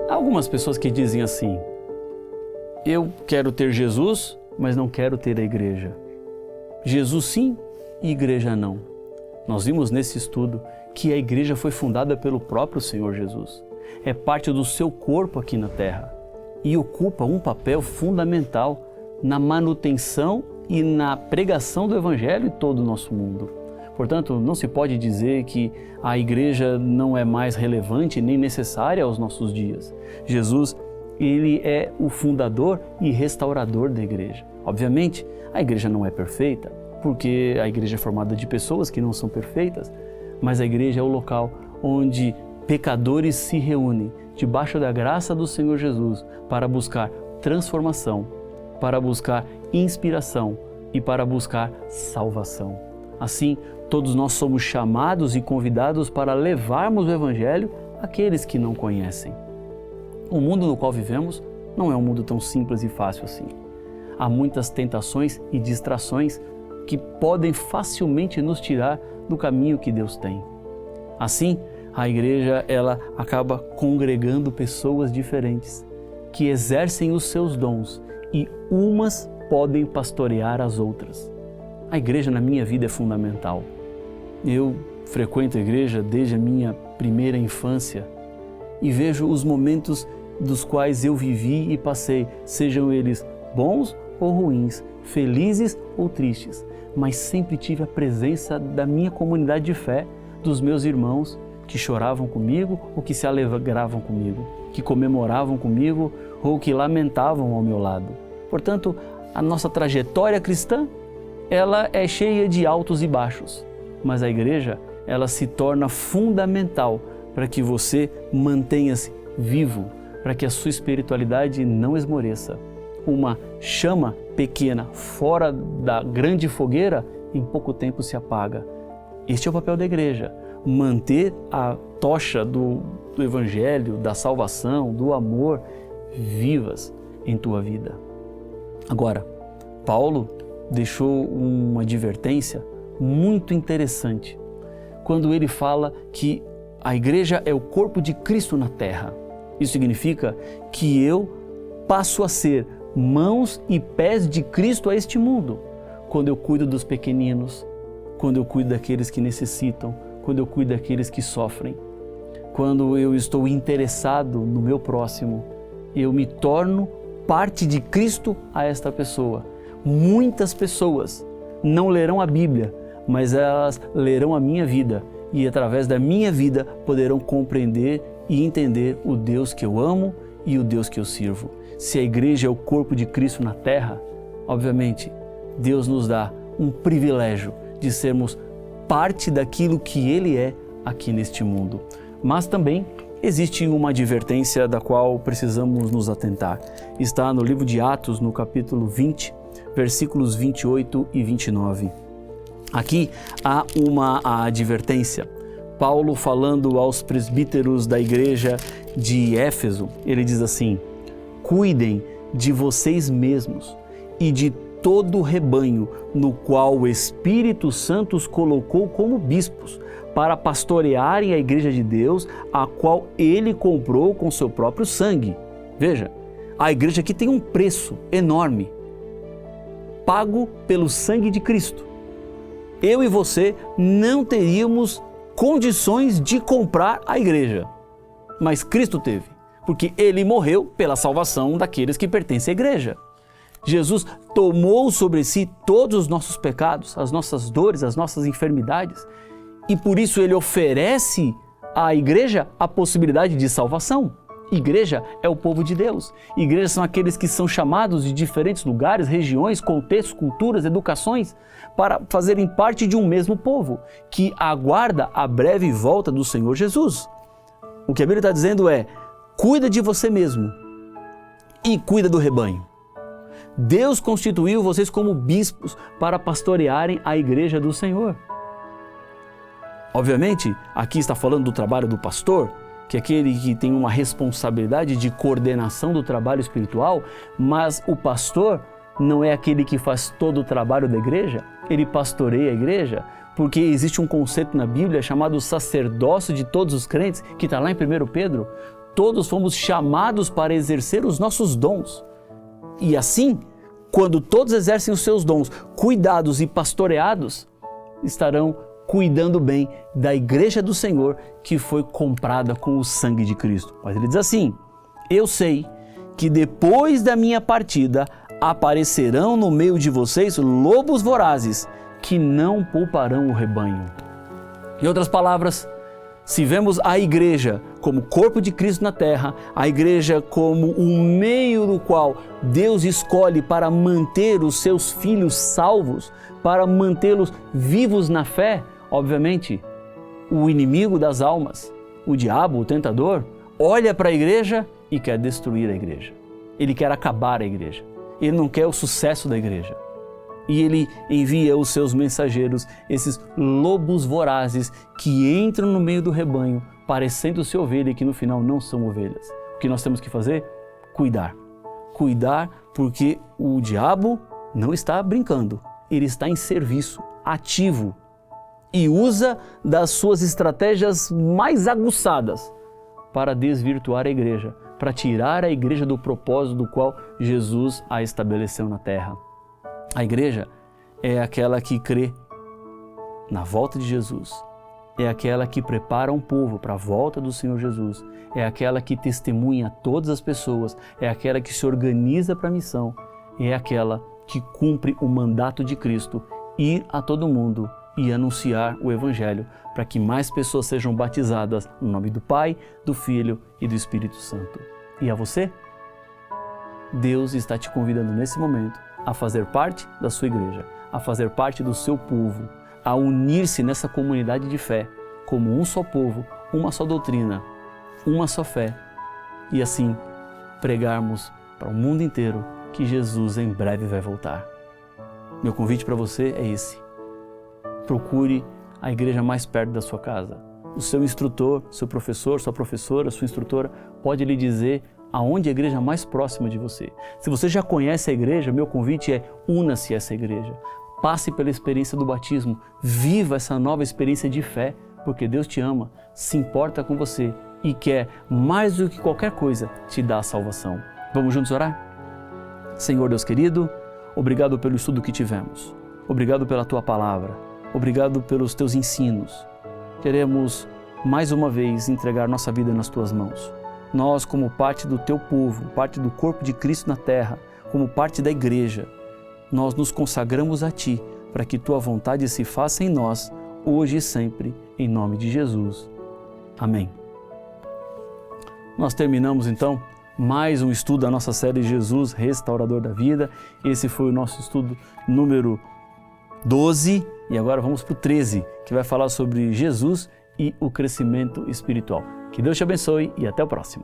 Há algumas pessoas que dizem assim: eu quero ter Jesus, mas não quero ter a igreja. Jesus sim e igreja não. Nós vimos nesse estudo que a igreja foi fundada pelo próprio Senhor Jesus. É parte do seu corpo aqui na terra e ocupa um papel fundamental na manutenção e na pregação do Evangelho em todo o nosso mundo. Portanto, não se pode dizer que a igreja não é mais relevante nem necessária aos nossos dias. Jesus, ele é o fundador e restaurador da igreja. Obviamente, a igreja não é perfeita, porque a igreja é formada de pessoas que não são perfeitas, mas a igreja é o local onde pecadores se reúnem debaixo da graça do Senhor Jesus para buscar transformação, para buscar inspiração e para buscar salvação. Assim, todos nós somos chamados e convidados para levarmos o Evangelho àqueles que não conhecem. O mundo no qual vivemos não é um mundo tão simples e fácil assim. Há muitas tentações e distrações que podem facilmente nos tirar do caminho que Deus tem. Assim, a igreja ela acaba congregando pessoas diferentes que exercem os seus dons e umas podem pastorear as outras. A igreja na minha vida é fundamental. Eu frequento a igreja desde a minha primeira infância e vejo os momentos dos quais eu vivi e passei, sejam eles bons ou ruins, felizes ou tristes, mas sempre tive a presença da minha comunidade de fé, dos meus irmãos que choravam comigo ou que se alegravam comigo, que comemoravam comigo ou que lamentavam ao meu lado. Portanto, a nossa trajetória cristã, ela é cheia de altos e baixos, mas a igreja, ela se torna fundamental para que você mantenha-se vivo, para que a sua espiritualidade não esmoreça. Uma chama pequena fora da grande fogueira, em pouco tempo se apaga. Este é o papel da igreja, manter a tocha do Evangelho, da salvação, do amor, vivas em tua vida. Agora, Paulo deixou uma advertência muito interessante quando ele fala que a igreja é o corpo de Cristo na terra. Isso significa que eu passo a ser mãos e pés de Cristo a este mundo, quando eu cuido dos pequeninos, quando eu cuido daqueles que necessitam, quando eu cuido daqueles que sofrem, quando eu estou interessado no meu próximo, eu me torno parte de Cristo a esta pessoa. Muitas pessoas não lerão a Bíblia, mas elas lerão a minha vida e através da minha vida poderão compreender e entender o Deus que eu amo e o Deus que eu sirvo. Se a igreja é o corpo de Cristo na terra, obviamente, Deus nos dá um privilégio de sermos parte daquilo que Ele é aqui neste mundo. Mas também existe uma advertência da qual precisamos nos atentar. Está no livro de Atos, no capítulo 20, versículos 28 e 29. Aqui há uma advertência. Paulo falando aos presbíteros da igreja de Éfeso, ele diz assim: cuidem de vocês mesmos e de todo o rebanho no qual o Espírito Santo os colocou como bispos, para pastorearem a igreja de Deus, a qual ele comprou com seu próprio sangue. Veja, a igreja aqui tem um preço enorme, pago pelo sangue de Cristo. Eu e você não teríamos condições de comprar a igreja, mas Cristo teve, porque Ele morreu pela salvação daqueles que pertencem à igreja. Jesus tomou sobre si todos os nossos pecados, as nossas dores, as nossas enfermidades, e por isso Ele oferece à igreja a possibilidade de salvação. Igreja é o povo de Deus. Igrejas são aqueles que são chamados de diferentes lugares, regiões, contextos, culturas, educações, para fazerem parte de um mesmo povo, que aguarda a breve volta do Senhor Jesus. O que a Bíblia está dizendo é: cuida de você mesmo e cuida do rebanho. Deus constituiu vocês como bispos para pastorearem a igreja do Senhor. Obviamente, aqui está falando do trabalho do pastor, que é aquele que tem uma responsabilidade de coordenação do trabalho espiritual, mas o pastor não é aquele que faz todo o trabalho da igreja, ele pastoreia a igreja, porque existe um conceito na Bíblia chamado sacerdócio de todos os crentes, que está lá em 1 Pedro. todos fomos chamados para exercer os nossos dons. E assim, quando todos exercem os seus dons, cuidados e pastoreados, estarão cuidando bem da igreja do Senhor, que foi comprada com o sangue de Cristo. Mas ele diz assim: eu sei que depois da minha partida aparecerão no meio de vocês lobos vorazes, que não pouparão o rebanho. Em outras palavras, se vemos a igreja como corpo de Cristo na terra, a igreja como um meio do qual Deus escolhe para manter os seus filhos salvos, para mantê-los vivos na fé, obviamente, o inimigo das almas, o diabo, o tentador, olha para a igreja e quer destruir a igreja. Ele quer acabar a igreja. Ele não quer o sucesso da igreja. E ele envia os seus mensageiros, esses lobos vorazes que entram no meio do rebanho, parecendo ser ovelha e que no final não são ovelhas. O que nós temos que fazer? Cuidar. Cuidar, porque o diabo não está brincando. Ele está em serviço, ativo, e usa das suas estratégias mais aguçadas para desvirtuar a igreja, para tirar a igreja do propósito do qual Jesus a estabeleceu na terra. A igreja é aquela que crê na volta de Jesus, é aquela que prepara um povo para a volta do Senhor Jesus, é aquela que testemunha a todas as pessoas, é aquela que se organiza para a missão, é aquela que cumpre o mandato de Cristo, ir a todo mundo e anunciar o Evangelho para que mais pessoas sejam batizadas no nome do Pai, do Filho e do Espírito Santo. E a você? Deus está te convidando nesse momento a fazer parte da sua igreja, a fazer parte do seu povo, a unir-se nessa comunidade de fé como um só povo, uma só doutrina, uma só fé, e assim pregarmos para o mundo inteiro que Jesus em breve vai voltar. Meu convite para você é esse: procure a igreja mais perto da sua casa. O seu instrutor, seu professor, sua professora, sua instrutora pode lhe dizer aonde é a igreja mais próxima de você. Se você já conhece a igreja, meu convite é: una-se a essa igreja. Passe pela experiência do batismo, viva essa nova experiência de fé, porque Deus te ama, se importa com você e quer, mais do que qualquer coisa, te dar a salvação. Vamos juntos orar? Senhor Deus querido, obrigado pelo estudo que tivemos. Obrigado pela Tua palavra. Obrigado pelos Teus ensinos. Queremos, mais uma vez, entregar nossa vida nas Tuas mãos. Nós, como parte do Teu povo, parte do corpo de Cristo na terra, como parte da igreja, nós nos consagramos a Ti, para que Tua vontade se faça em nós, hoje e sempre, em nome de Jesus. Amém. Nós terminamos, então, mais um estudo da nossa série Jesus, Restaurador da Vida. Esse foi o nosso estudo número 12 e agora vamos para o 13, que vai falar sobre Jesus e o crescimento espiritual. Que Deus te abençoe e até o próximo.